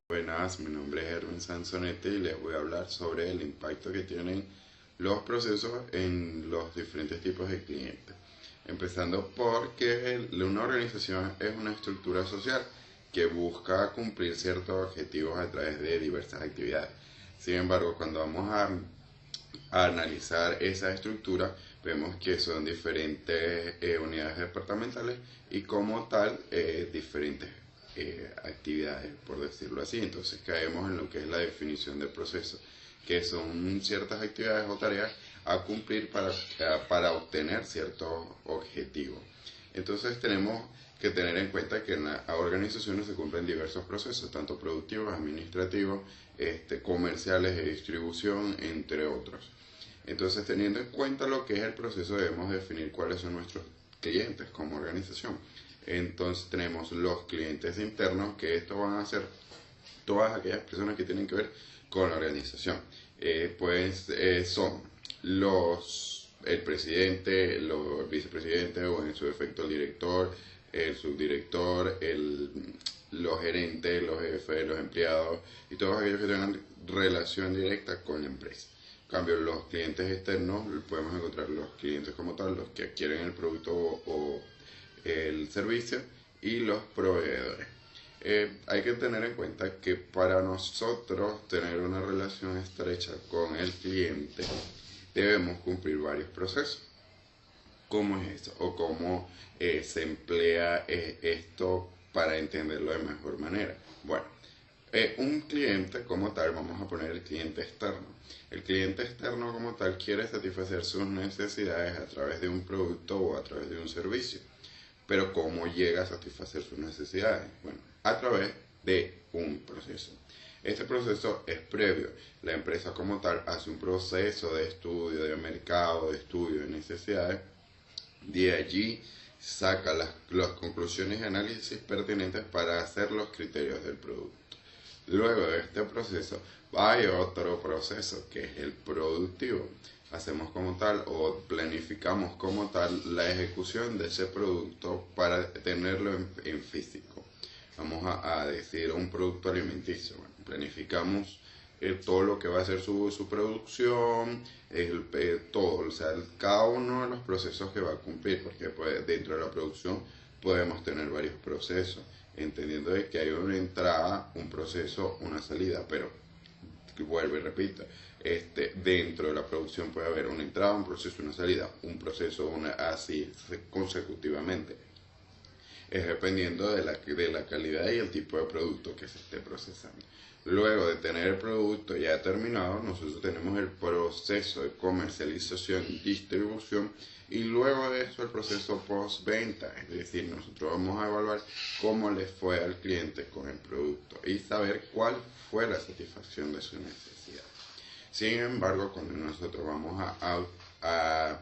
Buenas, mi nombre es Erwin Sansonete y les voy a hablar sobre el impacto que tienen los procesos en los diferentes tipos de clientes. Empezando porque una organización es una estructura social que busca cumplir ciertos objetivos a través de diversas actividades. Sin embargo, cuando vamos a analizar esa estructura, vemos que son diferentes unidades departamentales y como tal diferentes actividades, por decirlo así. Entonces caemos en lo que es la definición del proceso, que son ciertas actividades o tareas a cumplir para obtener ciertos objetivos. Entonces tenemos que tener en cuenta que en las organizaciones se cumplen diversos procesos, tanto productivos, administrativos, comerciales de distribución, entre otros. Entonces, teniendo en cuenta lo que es el proceso, debemos definir cuáles son nuestros clientes como organización. Entonces, tenemos los clientes internos, que esto van a ser todas aquellas personas que tienen que ver con la organización. Son el presidente, el vicepresidente o en su defecto el director, el subdirector, los gerentes, los jefes, los empleados y todos aquellos que tengan relación directa con la empresa. En cambio, los clientes externos, podemos encontrar los clientes como tal, los que adquieren el producto o el servicio, y los proveedores. Hay que tener en cuenta que para nosotros tener una relación estrecha con el cliente debemos cumplir varios procesos. ¿Cómo es esto? O cómo se emplea esto para entenderlo de mejor manera. Bueno, un cliente como tal, vamos a poner el cliente externo. El cliente externo como tal quiere satisfacer sus necesidades a través de un producto o a través de un servicio. Pero ¿cómo llega a satisfacer sus necesidades? Bueno, a través de un proceso. Este proceso es previo. La empresa como tal hace un proceso de estudio de mercado, de estudio de necesidades. De allí saca las conclusiones y análisis pertinentes para hacer los criterios del producto. Luego de este proceso hay otro proceso que es el productivo. Hacemos como tal o planificamos como tal la ejecución de ese producto para tenerlo en físico. Vamos a decir un producto alimenticio. Bueno, planificamos todo lo que va a ser su producción, todo, o sea, cada uno de los procesos que va a cumplir, porque pues, dentro de la producción podemos tener varios procesos, entendiendo de que hay una entrada, un proceso, una salida, pero vuelvo y repito, dentro de la producción puede haber una entrada, un proceso, una salida, un proceso, así consecutivamente. Es dependiendo de la calidad y el tipo de producto que se esté procesando. Luego de tener el producto ya terminado, nosotros tenemos el proceso de comercialización y distribución, y luego de eso el proceso postventa, es decir, nosotros vamos a evaluar cómo le fue al cliente con el producto y saber cuál fue la satisfacción de su necesidad. Sin embargo, cuando nosotros vamos a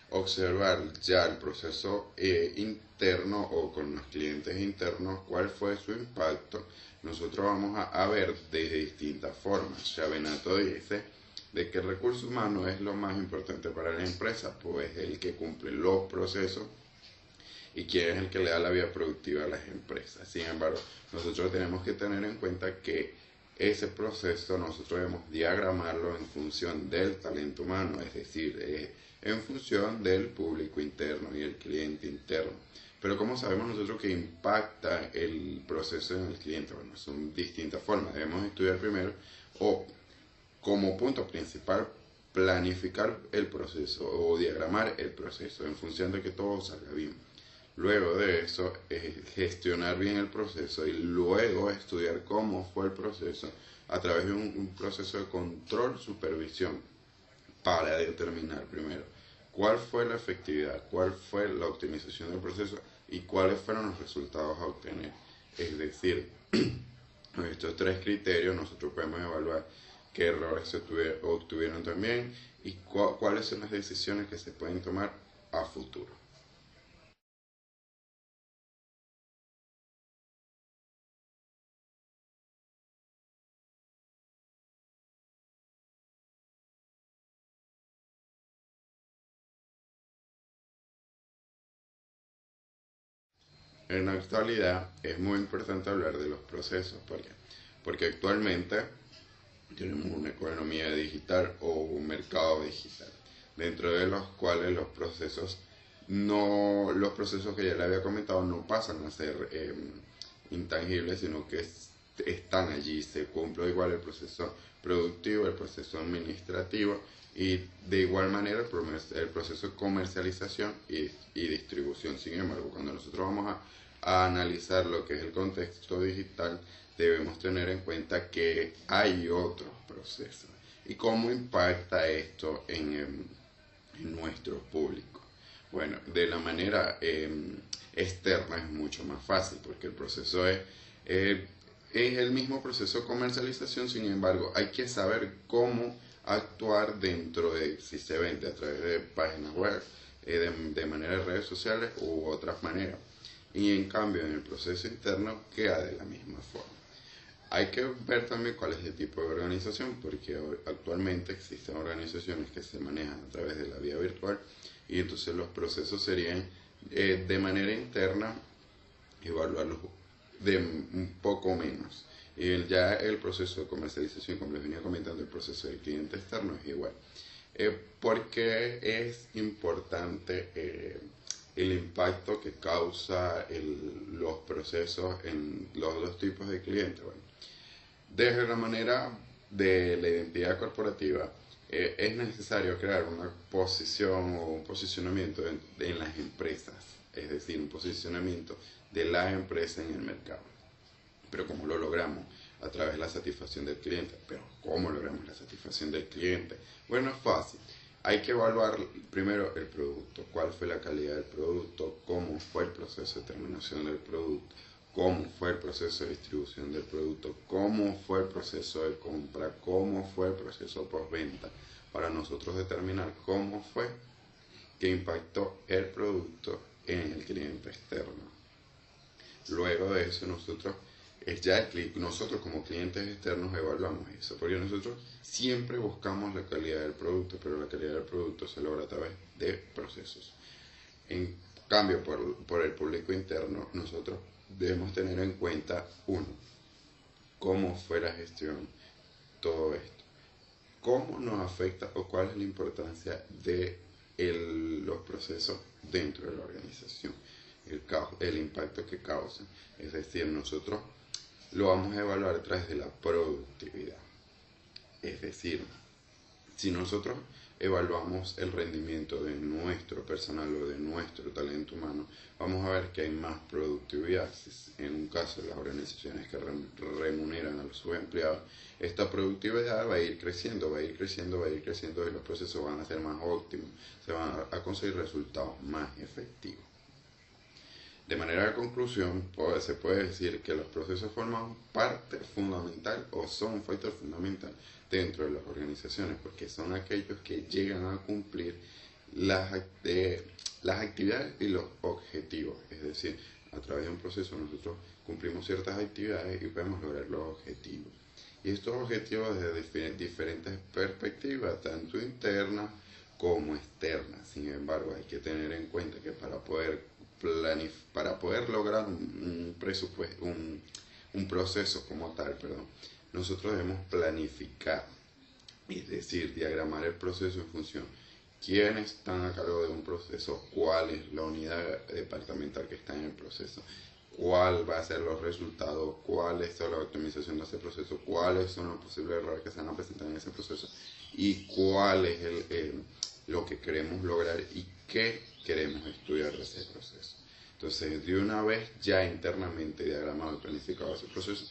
observar ya el proceso interno o con los clientes internos, cuál fue su impacto, nosotros vamos a ver de distintas formas. Chavenato dice de que el recurso humano es lo más importante para la empresa, pues el que cumple los procesos y quién es el que le da la vida productiva a las empresas. Sin embargo, nosotros tenemos que tener en cuenta que ese proceso nosotros debemos diagramarlo en función del talento humano, es decir, en función del público interno y el cliente interno. Pero ¿cómo sabemos nosotros que impacta el proceso en el cliente? Bueno, son distintas formas. Debemos estudiar primero o como punto principal planificar el proceso o diagramar el proceso en función de que todo salga bien. Luego de eso, gestionar bien el proceso y luego estudiar cómo fue el proceso a través de un proceso de control, supervisión, para determinar primero cuál fue la efectividad, cuál fue la optimización del proceso y cuáles fueron los resultados a obtener. Es decir, con estos tres criterios nosotros podemos evaluar qué errores se obtuvieron también y cuáles son las decisiones que se pueden tomar a futuro. En la actualidad es muy importante hablar de los procesos, porque porque actualmente tenemos una economía digital o un mercado digital, dentro de los cuales los procesos que ya le había comentado no pasan a ser intangibles, sino que están allí, se cumple igual el proceso productivo, el proceso administrativo y de igual manera el proceso de comercialización y distribución. Sin embargo, cuando nosotros vamos a analizar lo que es el contexto digital, debemos tener en cuenta que hay otros procesos y cómo impacta esto en nuestro público. Bueno, de la manera externa es mucho más fácil porque el proceso es el mismo proceso de comercialización. Sin embargo, hay que saber cómo actuar dentro de, si se vende a través de páginas web, de manera de redes sociales u otras maneras. Y en cambio, en el proceso interno queda de la misma forma. Hay que ver también cuál es el tipo de organización, porque actualmente existen organizaciones que se manejan a través de la vía virtual y entonces los procesos serían de manera interna evaluarlos de un poco menos. Y ya el proceso de comercialización, como les venía comentando, el proceso del cliente externo es igual. Porque es importante el impacto que causa los procesos en los dos tipos de clientes. Bueno, desde la manera de la identidad corporativa, es necesario crear una posición o un posicionamiento en las empresas, es decir, un posicionamiento de las empresas en el mercado. Pero ¿cómo lo logramos? A través de la satisfacción del cliente. Pero ¿cómo logramos la satisfacción del cliente? Bueno, es fácil. Hay que evaluar primero el producto, cuál fue la calidad del producto, cómo fue el proceso de terminación del producto, cómo fue el proceso de distribución del producto, cómo fue el proceso de compra, cómo fue el proceso postventa, para nosotros determinar cómo fue que impactó el producto en el cliente externo. Luego de eso nosotros como clientes externos evaluamos eso, porque nosotros siempre buscamos la calidad del producto, pero la calidad del producto se logra a través de procesos. En cambio, por el público interno, nosotros debemos tener en cuenta, uno, cómo fue la gestión, todo esto, cómo nos afecta o cuál es la importancia de los procesos dentro de la organización, el impacto que causan. Es decir, nosotros lo vamos a evaluar a través de la productividad. Es decir, si nosotros evaluamos el rendimiento de nuestro personal o de nuestro talento humano, vamos a ver que hay más productividad. En un caso de las organizaciones que remuneran a sus empleados, esta productividad va a ir creciendo, va a ir creciendo, va a ir creciendo y los procesos van a ser más óptimos, se van a conseguir resultados más efectivos. De manera de conclusión, se puede decir que los procesos forman parte fundamental o son un factor fundamental dentro de las organizaciones, porque son aquellos que llegan a cumplir las actividades y los objetivos. Es decir, a través de un proceso nosotros cumplimos ciertas actividades y podemos lograr los objetivos. Y estos objetivos desde diferentes perspectivas, tanto internas como externas. Sin embargo, hay que tener en cuenta que para poder lograr un proceso como tal, nosotros debemos planificar, es decir, diagramar el proceso en función quiénes están a cargo de un proceso, cuál es la unidad departamental que está en el proceso, cuál va a ser los resultados, cuál es la optimización de ese proceso, cuáles son los posibles errores que se van a presentar en ese proceso y cuál es lo que queremos lograr y qué queremos estudiar de ese proceso. Entonces, de una vez ya internamente diagramado y planificado ese proceso,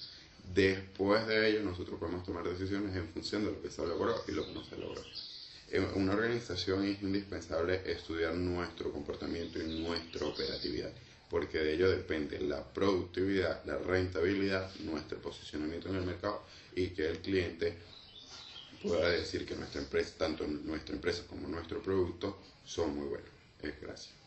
después de ello nosotros podemos tomar decisiones en función de lo que se logró y lo que no se logró. En una organización es indispensable estudiar nuestro comportamiento y nuestra operatividad, porque de ello depende la productividad, la rentabilidad, nuestro posicionamiento en el mercado y que el cliente pueda decir que nuestra empresa, tanto nuestra empresa como nuestro producto, son muy buenos. Gracias.